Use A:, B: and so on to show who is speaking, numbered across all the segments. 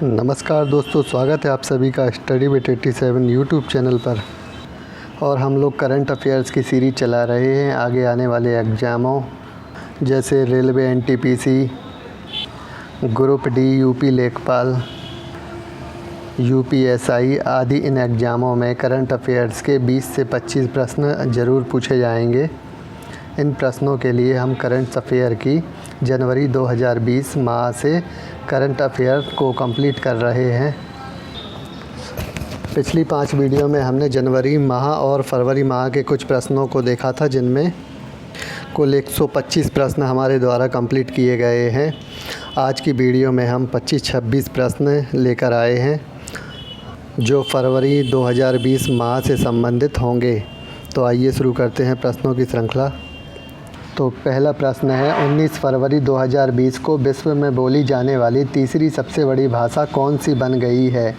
A: नमस्कार दोस्तों, स्वागत है आप सभी का स्टडी विद 87 यूट्यूब चैनल पर। और हम लोग करंट अफेयर्स की सीरीज़ चला रहे हैं आगे आने वाले एग्ज़ामों जैसे railway NTPC, group D, UP लेखपाल, यूपीएसआई आदि। इन एग्ज़ामों में करंट अफेयर्स के 20 से 25 प्रश्न ज़रूर पूछे जाएंगे। इन प्रश्नों के लिए हम करंट अफेयर की जनवरी 2020 माह से करंट अफेयर को कंप्लीट कर रहे हैं। पिछली 5 वीडियो में हमने जनवरी माह और फरवरी माह के कुछ प्रश्नों को देखा था, जिनमें कुल 125 प्रश्न हमारे द्वारा कंप्लीट किए गए हैं। आज की वीडियो में हम 25-26 प्रश्न लेकर आए हैं जो फरवरी 2020 माह से संबंधित होंगे। तो आइए शुरू करते हैं प्रश्नों की श्रृंखला। तो पहला प्रश्न है, 19 फरवरी 2020 को विश्व में बोली जाने वाली तीसरी सबसे बड़ी भाषा कौन सी बन गई है?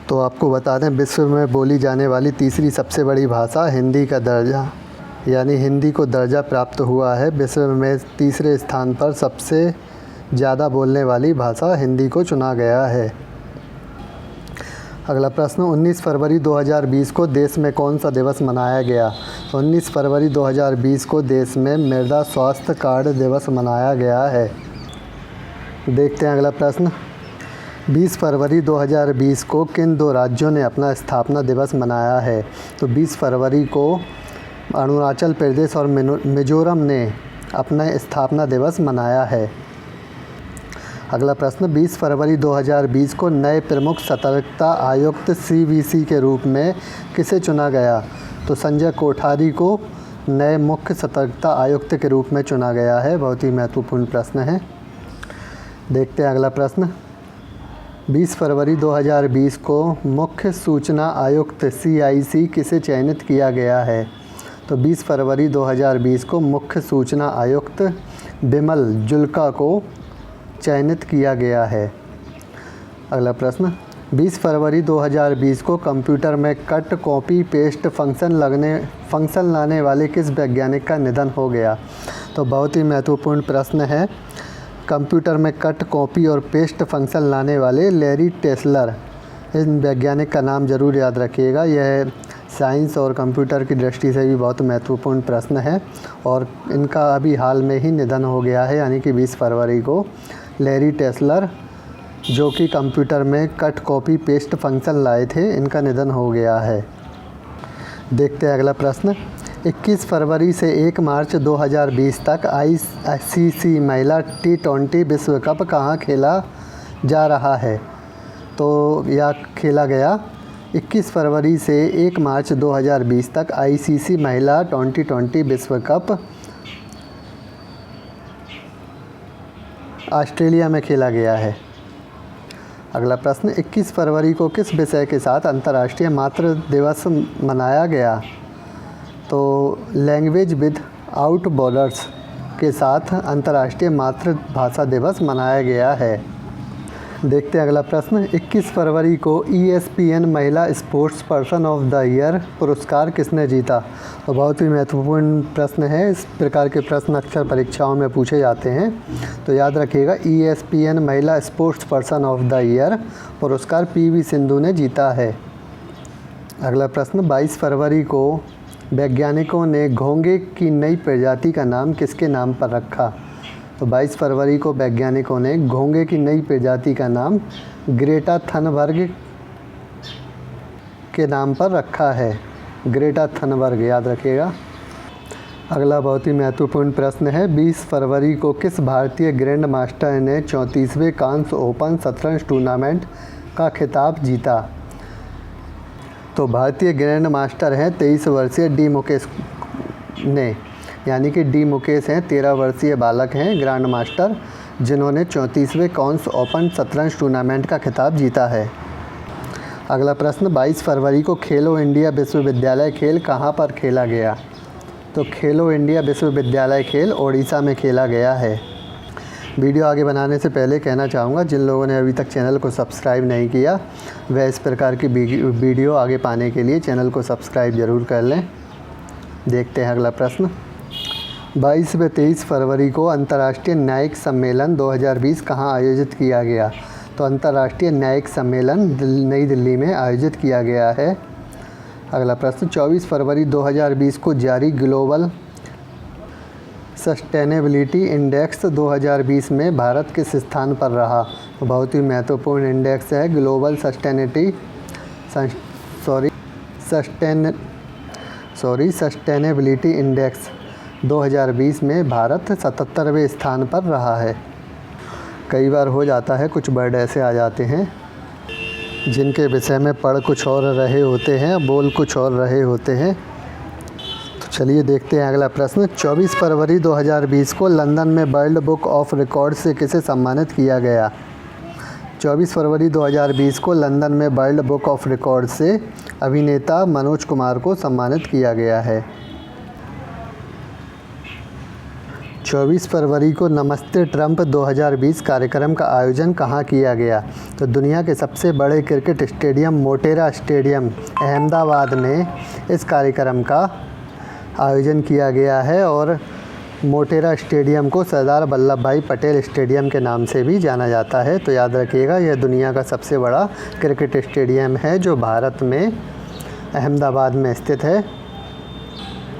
A: तो आपको बता दें, विश्व में बोली जाने वाली तीसरी सबसे बड़ी भाषा हिंदी का दर्जा, यानी हिंदी को दर्जा प्राप्त हुआ है। विश्व में तीसरे स्थान पर सबसे ज़्यादा बोलने वाली भाषा हिंदी को चुना गया है। अगला प्रश्न, 19 फरवरी 2020 को देश में कौन सा दिवस मनाया गया? 19 फरवरी 2020 को देश में मृदा स्वास्थ्य कार्ड दिवस मनाया गया है। देखते हैं अगला प्रश्न, 20 फरवरी 2020 को किन 2 राज्यों ने अपना स्थापना दिवस मनाया है? तो 20 फरवरी को अरुणाचल प्रदेश और मिजोरम ने अपना स्थापना दिवस मनाया है। अगला प्रश्न, 20 फरवरी 2020 को नए प्रमुख सतर्कता आयुक्त CVC के रूप में किसे चुना गया? तो संजय कोठारी को नए मुख्य सतर्कता आयुक्त के रूप में चुना गया है। बहुत ही महत्वपूर्ण प्रश्न है। देखते हैं अगला प्रश्न, 20 फरवरी 2020 को मुख्य सूचना आयुक्त CIC किसे चयनित किया गया है? तो 20 फरवरी 2020 को मुख्य सूचना आयुक्त बिमल जुल्का को चयनित किया गया है। अगला प्रश्न, 20 फरवरी 2020 को कंप्यूटर में कट कॉपी पेस्ट फंक्शन लाने वाले किस वैज्ञानिक का निधन हो गया? तो बहुत ही महत्वपूर्ण प्रश्न है। कंप्यूटर में कट कॉपी और पेस्ट फंक्शन लाने वाले लैरी टेस्लर, इन वैज्ञानिक का नाम ज़रूर याद रखिएगा। यह साइंस और कंप्यूटर की दृष्टि से भी बहुत महत्वपूर्ण प्रश्न है और इनका अभी हाल में ही निधन हो गया है, यानी कि 20 फरवरी को लैरी टेस्लर, जो कि कंप्यूटर में कट कॉपी पेस्ट फंक्शन लाए थे, इनका निधन हो गया है। देखते हैं अगला प्रश्न, 21 फरवरी से 1 मार्च 2020 तक ICC महिला T20 विश्व कप कहाँ खेला जा रहा है? तो यह खेला गया 21 फरवरी से 1 मार्च 2020 तक ICC महिला T20 विश्व कप ऑस्ट्रेलिया में खेला गया है। अगला प्रश्न, 21 फरवरी को किस विषय के साथ अंतर्राष्ट्रीय मातृ दिवस मनाया गया? तो लैंग्वेज विद आउट बॉर्डर्स के साथ अंतर्राष्ट्रीय मातृभाषा दिवस मनाया गया है। देखते हैं अगला प्रश्न, 21 फरवरी को ESPN महिला sports person of the year पुरस्कार किसने जीता? तो बहुत ही महत्वपूर्ण प्रश्न है। इस प्रकार के प्रश्न अक्सर परीक्षाओं में पूछे जाते हैं, तो याद रखिएगा। ESPN महिला sports person of the year पुरस्कार PV सिंधु ने जीता है। अगला प्रश्न, 22 फरवरी को वैज्ञानिकों ने घोंघे की नई प्रजाति का नाम किसके नाम पर रखा? तो 22 फरवरी को वैज्ञानिकों ने घोंघे की नई प्रजाति का नाम ग्रेटा थनबर्ग के नाम पर रखा है। ग्रेटा थनबर्ग, याद रखिएगा। अगला बहुत ही महत्वपूर्ण प्रश्न है, 20 फरवरी को किस भारतीय ग्रैंड मास्टर ने 34वें कांस्य ओपन शतरंज टूर्नामेंट का खिताब जीता? तो भारतीय ग्रैंड मास्टर हैं 23 वर्षीय डी मुकेश ने, यानी कि डी मुकेश हैं 13 वर्षीय बालक हैं ग्रैंड मास्टर, जिन्होंने 34वें कांस्य ओपन शतरंज टूर्नामेंट का खिताब जीता है। अगला प्रश्न, 22 फरवरी को खेलो इंडिया विश्वविद्यालय खेल कहाँ पर खेला गया? तो खेलो इंडिया विश्वविद्यालय खेल ओडिशा में खेला गया है। वीडियो आगे बनाने से पहले कहना चाहूँगा, जिन लोगों ने अभी तक चैनल को सब्सक्राइब नहीं किया, वह इस प्रकार की वीडियो आगे पाने के लिए चैनल को सब्सक्राइब ज़रूर कर लें। देखते हैं अगला प्रश्न, 22 व 23 फरवरी को अंतर्राष्ट्रीय न्यायिक सम्मेलन 2020 कहाँ आयोजित किया गया? तो अंतर्राष्ट्रीय न्यायिक सम्मेलन नई दिल्ली में आयोजित किया गया है। अगला प्रश्न, 24 फरवरी 2020 को जारी ग्लोबल सस्टेनेबिलिटी इंडेक्स 2020 में भारत किस स्थान पर रहा? तो बहुत ही महत्वपूर्ण इंडेक्स है ग्लोबल सस्टेनेबिलिटी इंडेक्स 2020 में भारत 77वें स्थान पर रहा है। कई बार हो जाता है, कुछ वर्ड ऐसे आ जाते हैं जिनके विषय में पढ़ कुछ और रहे होते हैं, बोल कुछ और रहे होते हैं। तो चलिए देखते हैं अगला प्रश्न। 24 फरवरी 2020 को लंदन में वर्ल्ड बुक ऑफ रिकॉर्ड से किसे सम्मानित किया गया? 24 फरवरी 2020 को लंदन में वर्ल्ड बुक ऑफ रिकॉर्ड से अभिनेता मनोज कुमार को सम्मानित किया गया है। 24 फरवरी को नमस्ते ट्रंप 2020 कार्यक्रम का आयोजन कहाँ किया गया? तो दुनिया के सबसे बड़े cricket stadium Motera stadium Ahmedabad में इस कार्यक्रम का आयोजन किया गया है और मोटेरा स्टेडियम को सरदार वल्लभ भाई पटेल स्टेडियम के नाम से भी जाना जाता है। तो याद रखिएगा, यह दुनिया का सबसे बड़ा क्रिकेट स्टेडियम है जो भारत में अहमदाबाद में स्थित है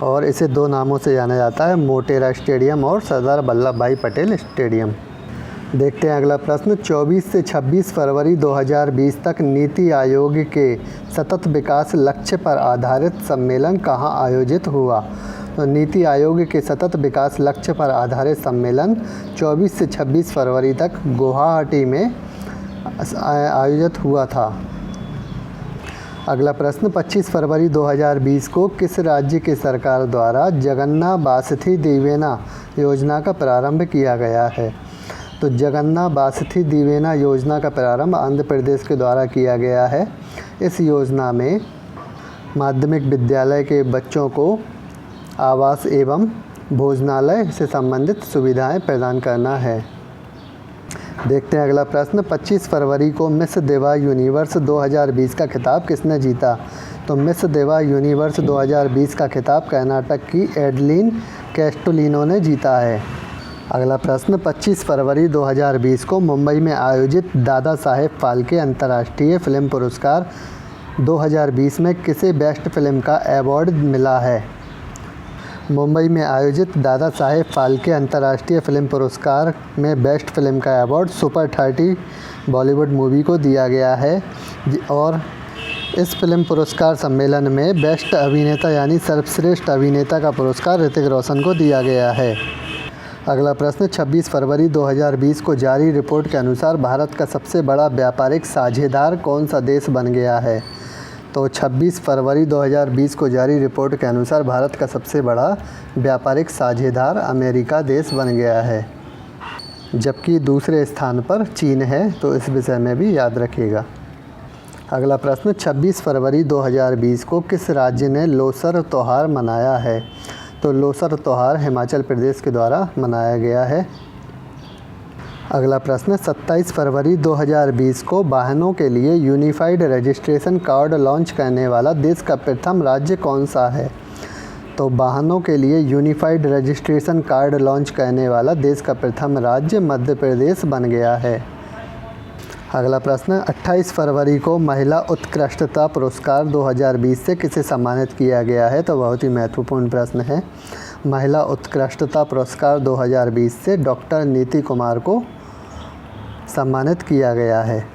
A: और इसे दो नामों से जाना जाता है, मोटेरा स्टेडियम और सरदार वल्लभ भाई पटेल स्टेडियम। देखते हैं अगला प्रश्न। 24 से 26 फरवरी 2020 तक नीति आयोग के सतत विकास लक्ष्य पर आधारित सम्मेलन कहाँ आयोजित हुआ? तो नीति आयोग के सतत विकास लक्ष्य पर आधारित सम्मेलन 24 से 26 फरवरी तक गुवाहाटी में आयोजित हुआ था। अगला प्रश्न, 25 फरवरी 2020 को किस राज्य की सरकार द्वारा जगन्ना बासथी दीवेना योजना का प्रारंभ किया गया है? तो जगन्ना बासथी दीवेना योजना का प्रारंभ आंध्र प्रदेश के द्वारा किया गया है। इस योजना में माध्यमिक विद्यालय के बच्चों को आवास एवं भोजनालय से संबंधित सुविधाएं प्रदान करना है। देखते हैं अगला प्रश्न। 25 फरवरी को मिस देवा यूनिवर्स 2020 का खिताब किसने जीता? तो मिस देवा यूनिवर्स 2020 का खिताब कर्नाटक की एडलिन कैस्टोलिनो ने जीता है। अगला प्रश्न, 25 फरवरी 2020 को मुंबई में आयोजित दादा साहेब फाल्के अंतर्राष्ट्रीय फिल्म पुरस्कार 2020 में किसे बेस्ट फिल्म का अवार्ड मिला है? मुंबई में आयोजित दादा साहेब फाल्के अंतर्राष्ट्रीय फिल्म पुरस्कार में बेस्ट फिल्म का अवार्ड सुपर 30 बॉलीवुड मूवी को दिया गया है और इस फिल्म पुरस्कार सम्मेलन में बेस्ट अभिनेता यानी सर्वश्रेष्ठ अभिनेता का पुरस्कार ऋतिक रोशन को दिया गया है। अगला प्रश्न, 26 फरवरी 2020 को जारी रिपोर्ट के अनुसार भारत का सबसे बड़ा व्यापारिक साझेदार कौन सा देश बन गया है? तो 26 फरवरी 2020 को जारी रिपोर्ट के अनुसार भारत का सबसे बड़ा व्यापारिक साझेदार अमेरिका देश बन गया है, जबकि दूसरे स्थान पर चीन है। तो इस विषय में भी याद रखिएगा। अगला प्रश्न, 26 फरवरी 2020 को किस राज्य ने लोसर त्यौहार मनाया है? तो लोसर त्यौहार हिमाचल प्रदेश के द्वारा मनाया गया है। अगला प्रश्न, 27 फरवरी 2020 को वाहनों के लिए यूनिफाइड रजिस्ट्रेशन कार्ड लॉन्च करने वाला देश का प्रथम राज्य कौन सा है? तो वाहनों के लिए यूनिफाइड रजिस्ट्रेशन कार्ड लॉन्च करने वाला देश का प्रथम राज्य मध्य प्रदेश बन गया है। अगला प्रश्न, 28 फरवरी को महिला उत्कृष्टता पुरस्कार 2020 से किसे सम्मानित किया गया है? तो बहुत ही महत्वपूर्ण प्रश्न है। महिला उत्कृष्टता पुरस्कार 2020 से डॉक्टर नीति कुमार को सम्मानित किया गया है।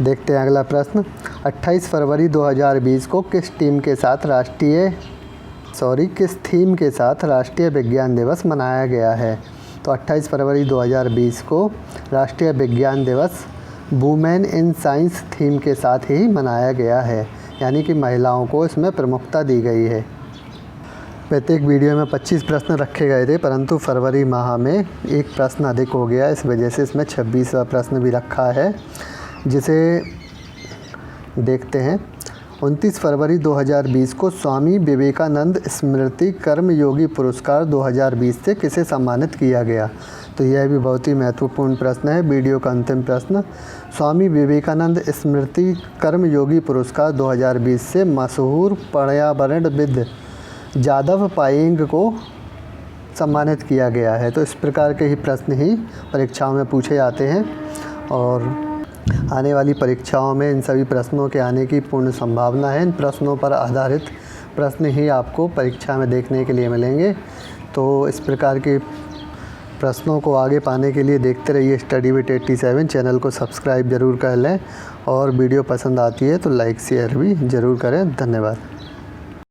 A: देखते हैं अगला प्रश्न, 28 फरवरी 2020 को किस थीम के साथ राष्ट्रीय विज्ञान दिवस मनाया गया है? तो 28 फरवरी 2020 को राष्ट्रीय विज्ञान दिवस वुमेन इन साइंस थीम के साथ ही मनाया गया है, यानी कि महिलाओं को इसमें प्रमुखता दी गई है। प्रत्येक वीडियो में 25 प्रश्न रखे गए थे, परंतु फरवरी माह में एक प्रश्न अधिक हो गया, इस वजह से इसमें 26वां प्रश्न भी रखा है, जिसे देखते हैं। 29 फरवरी 2020 को स्वामी विवेकानंद स्मृति कर्मयोगी पुरस्कार 2020 से किसे सम्मानित किया गया? तो यह भी बहुत ही महत्वपूर्ण प्रश्न है। वीडियो का अंतिम प्रश्न, स्वामी विवेकानंद स्मृति कर्मयोगी पुरस्कार 2020 से मशहूर पर्यावरणविद जादव पायेंग को सम्मानित किया गया है। तो इस प्रकार के ही प्रश्न ही परीक्षाओं में पूछे जाते हैं और आने वाली परीक्षाओं में इन सभी प्रश्नों के आने की पूर्ण संभावना है। इन प्रश्नों पर आधारित प्रश्न ही आपको परीक्षा में देखने के लिए मिलेंगे। तो इस प्रकार के प्रश्नों को आगे पाने के लिए देखते रहिए स्टडी विद 87। चैनल को सब्सक्राइब ज़रूर कर लें और वीडियो पसंद आती है तो लाइक शेयर भी ज़रूर करें। धन्यवाद।